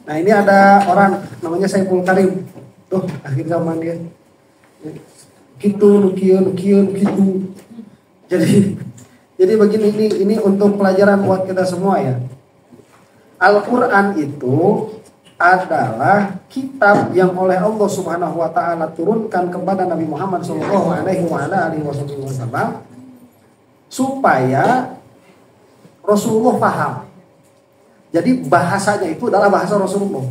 Nah ini ada orang namanya Saiful Karim. Tuh akhir zaman dia. Gitu, nukieu gitu. Jadi begini, ini untuk pelajaran buat kita semua ya. Al-Quran itu adalah kitab yang oleh Allah Subhanahu wa taala turunkan kepada Nabi Muhammad sallallahu alaihi wasallam supaya Rasulullah paham. Jadi bahasanya itu adalah bahasa Rasulullah.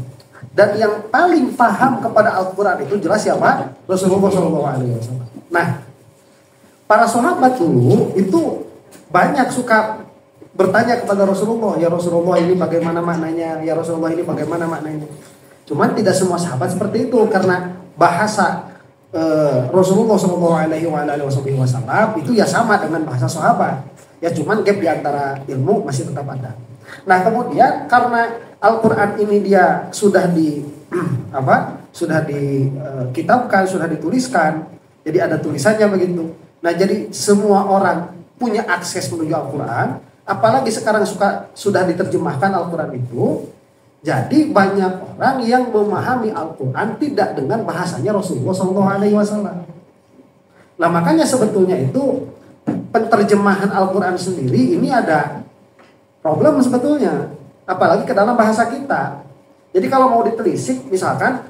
Dan yang paling paham kepada Al-Quran itu jelas siapa? Rasulullah sallallahu alaihi wasallam. Nah, para sahabat dulu itu banyak suka bertanya kepada Rasulullah, ya Rasulullah ini bagaimana maknanya, ya Rasulullah ini bagaimana maknanya. Cuman tidak semua sahabat seperti itu karena bahasa Rasulullah Shallallahu Alaihi Wasallam itu ya sama dengan bahasa sahabat. Ya cuman gap di antara ilmu masih tetap ada. Nah kemudian karena Al-Quran ini dia sudah sudah dikitabkan, sudah dituliskan, jadi ada tulisannya begitu. Nah jadi semua orang punya akses menuju Al-Quran. Apalagi sekarang sudah diterjemahkan Al-Quran itu. Jadi banyak orang yang memahami Al-Quran tidak dengan bahasanya Rasulullah SAW. Nah makanya sebetulnya itu penterjemahan Al-Quran sendiri ini ada problem sebetulnya. Apalagi ke dalam bahasa kita. Jadi kalau mau ditelisik misalkan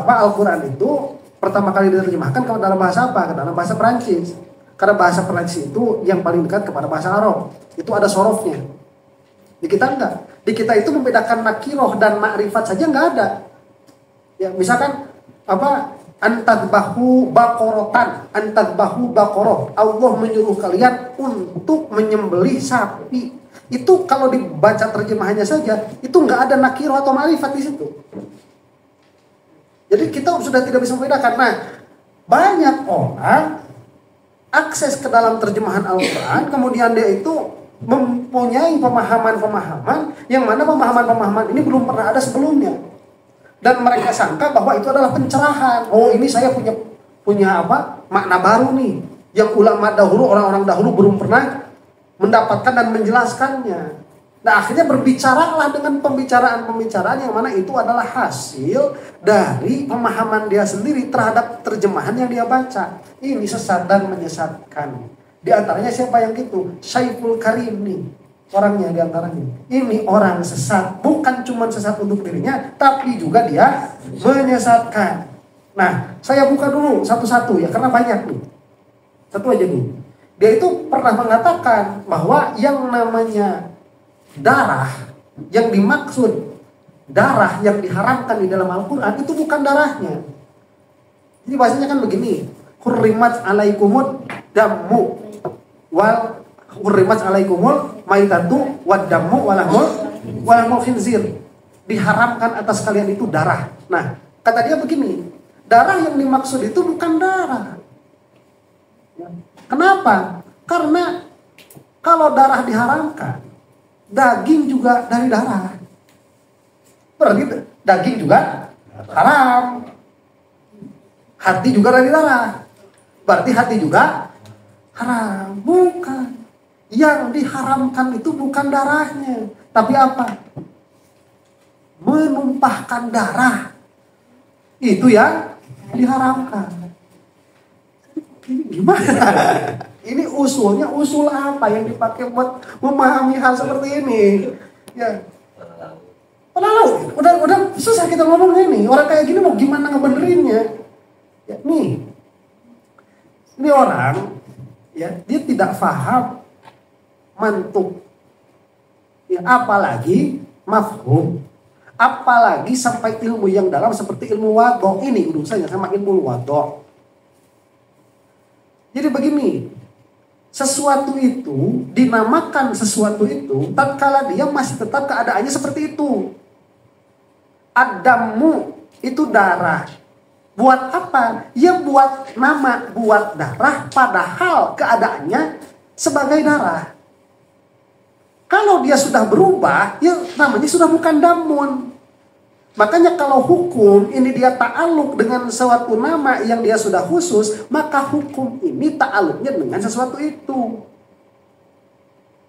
Al-Quran itu pertama kali diterjemahkan ke dalam bahasa apa? Ke dalam bahasa Perancis. Karena bahasa Perancis itu yang paling dekat kepada bahasa Arab. Itu ada sorofnya. Di kita enggak. Di kita itu membedakan nakiroh dan makrifat saja enggak ada. Ya, misalkan antadbahu bakorotan, antadbahu bakoroh. Allah menyuruh kalian untuk menyembelih sapi. Itu kalau dibaca terjemahannya saja, itu enggak ada nakiroh atau makrifat di situ. Jadi kita sudah tidak bisa membedakan. Nah, banyak orang akses ke dalam terjemahan Al-Quran, kemudian dia itu mempunyai pemahaman-pemahaman yang mana pemahaman-pemahaman ini belum pernah ada sebelumnya. Dan mereka sangka bahwa itu adalah pencerahan. Oh, ini saya punya makna baru nih yang ulama dahulu, orang-orang dahulu belum pernah mendapatkan dan menjelaskannya. Nah, akhirnya berbicaralah dengan pembicaraan-pembicaraan yang mana itu adalah hasil dari pemahaman dia sendiri terhadap terjemahan yang dia baca. Ini sesat dan menyesatkan. Di antaranya siapa yang gitu? Saiful Karim nih. Orangnya di antaranya. Ini orang sesat. Bukan cuma sesat untuk dirinya, tapi juga dia menyesatkan. Nah, saya buka dulu satu-satu ya, karena banyak nih. Satu aja dulu. Dia itu pernah mengatakan bahwa yang namanya darah, yang dimaksud darah yang diharamkan di dalam Al-Quran itu bukan darahnya. Jadi bahasanya kan begini, hurrimat alaikumud dammu wal hurrimat alaikumul maitatu wad dammu walahmul khinzir. Diharamkan atas kalian itu darah. Nah, kata dia begini, darah yang dimaksud itu bukan darah. Kenapa? Karena kalau darah diharamkan, daging juga dari darah. Berarti daging juga haram. Hati juga dari darah. Berarti hati juga haram. Bukan. Yang diharamkan itu bukan darahnya. Tapi apa? Menumpahkan darah. Itu yang diharamkan. Ini gimana? Ini usulnya usul apa yang dipakai buat memahami hal seperti ini? Ya. Lalu udah susah kita ngomong ini. Orang kayak gini mau gimana ngebenerinnya? Ya, nih. Ini orang ya, dia tidak paham mantuk. Ya, apalagi mafhum. Apalagi sampai ilmu yang dalam seperti ilmu wadho ini urusannya sama ilmu wadho. Jadi begini, sesuatu itu dinamakan sesuatu itu tatkala dia masih tetap keadaannya seperti itu. Adamu itu darah. Buat apa? Ya buat nama, buat darah padahal keadaannya sebagai darah. Kalau dia sudah berubah, ya namanya sudah bukan damun. Makanya kalau hukum ini dia ta'aluk dengan suatu nama yang dia sudah khusus, maka hukum ini ta'aluknya dengan sesuatu itu.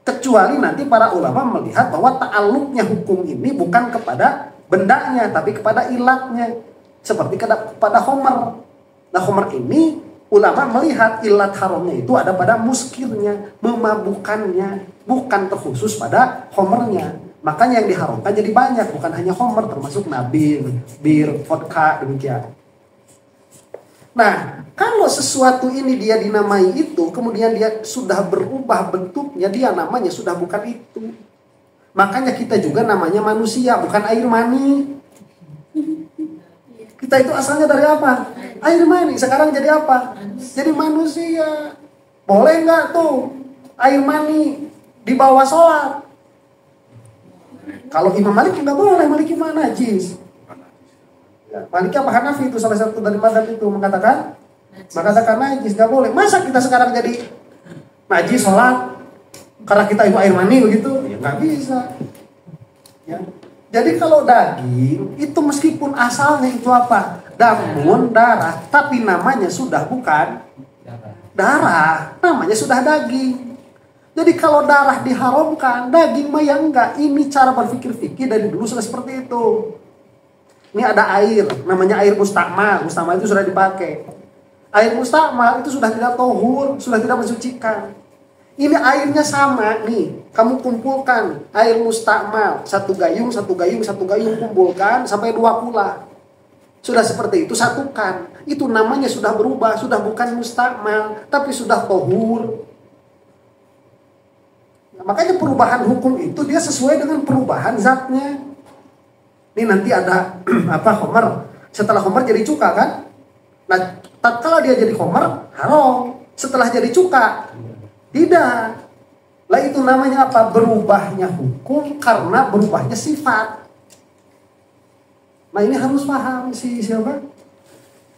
Kecuali nanti para ulama melihat bahwa ta'aluknya hukum ini bukan kepada bendanya, tapi kepada ilatnya. Seperti pada homer. Nah homer ini ulama melihat ilat haramnya itu ada pada muskirnya, memabukkannya, bukan terkhusus pada homernya. Makanya yang diharamkan jadi banyak, bukan hanya homer, termasuk nabir, bir, vodka, demikian. Nah, kalau sesuatu ini dia dinamai itu, kemudian dia sudah berubah bentuknya, dia namanya sudah bukan itu. Makanya kita juga namanya manusia, bukan air mani. Kita itu asalnya dari apa? Air mani. Sekarang jadi apa? Jadi manusia. Boleh nggak tuh air mani dibawa sholat? Kalau Imam Malik nggak boleh. Malik gimana, Jis? Ya, Malik apa Hanafi itu salah satu dari madhab itu mengatakan najis, nggak boleh. Masa kita sekarang jadi najis sholat karena kita itu air mani begitu? Ya nggak bisa. Ya. Jadi kalau daging itu meskipun asalnya itu apa? Damun, darah, tapi namanya sudah bukan darah, namanya sudah daging. Jadi kalau darah diharamkan, daging mah yang enggak. Ini cara berpikir fikih dari dulu sudah seperti itu. Ini ada air, namanya air mustakmal. Mustakmal itu sudah dipakai. Air mustakmal itu sudah tidak tohur, sudah tidak mensucikan. Ini airnya sama nih, kamu kumpulkan air mustakmal, satu gayung, kumpulkan sampai 2 kula. Sudah seperti itu, satukan. Itu namanya sudah berubah, sudah bukan mustakmal, tapi sudah tohur. Nah, makanya perubahan hukum itu dia sesuai dengan perubahan zatnya. Ini nanti ada khomer. Setelah khomer jadi cuka kan? Nah, tatkala dia jadi khomer, haram. Setelah jadi cuka, tidak. Lah itu namanya apa? Berubahnya hukum karena berubahnya sifat. Nah ini harus paham siapa?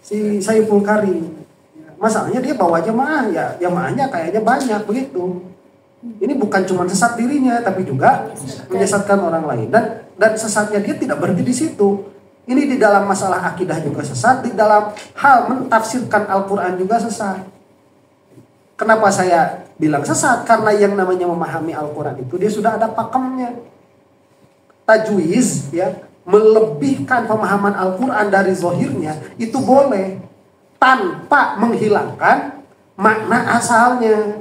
Si Saiful Karim. Masalahnya dia bawa jemaah, ya jemaahnya kayaknya banyak begitu. Ini bukan cuma sesat dirinya, tapi juga menyesatkan orang lain. Dan sesatnya dia tidak berhenti di situ. Ini di dalam masalah akidah juga sesat, di dalam hal mentafsirkan Al-Quran juga sesat. Kenapa saya bilang sesat? Karena yang namanya memahami Al-Quran itu dia sudah ada pakemnya. Tajwiz, ya, melebihkan pemahaman Al-Quran dari zahirnya itu boleh tanpa menghilangkan makna asalnya.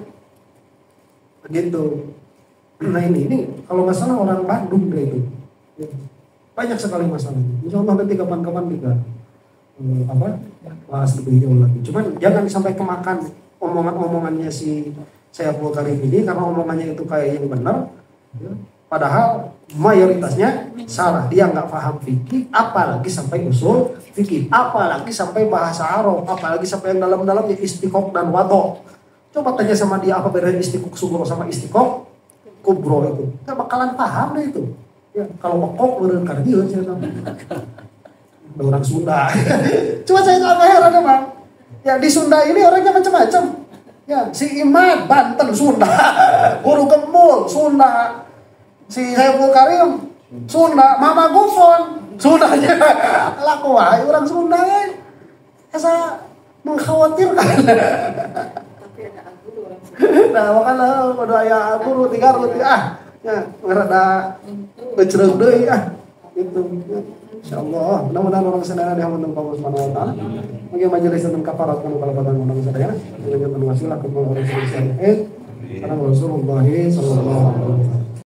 Begitu. Nah ini kalau nggak salah orang Bandung deh itu. Banyak sekali masalahnya. Insya Allah nanti kapan-kapan juga bahas lebih jauh lagi. Cuman jangan sampai kemakan omongan-omongannya si Saiful Karim ini, karena omongannya itu kayak yang benar, ya. Padahal mayoritasnya salah. Dia nggak paham fikih, apalagi sampai usul fikih, apalagi sampai bahasa Arab, apalagi sampai yang dalam-dalamnya istiqoq dan wadok. Coba tanya sama dia apa bedanya istiqoq sugro sama istiqoq kubro itu, nggak bakalan paham deh itu. Ya, kalau mekok berengkar dia orang Sunda. Cuma saya agak heran ya bang. Ya di Sunda ini orangnya macam-macam. Ya si Imad Banten Sunda, Guru Kemul Sunda, si Saiful Karim Sunda, Mama Gufon Sundanya. Laku wahai orang Sunda kan. Asa mengkhawatirkan. Tapi ada guru orang Sunda. Nah makanya pada ayah guru 3 ruti ya ngerada becereng deui gitu. Insyaallah mudah-mudahan orang sadaya dihampun Allah Subhanahu wa taala. Bagi majelis dan kafarat kan kalau pada orang sadaya dengan wasilah kepada Rasulullah sallallahu alaihi wasallam.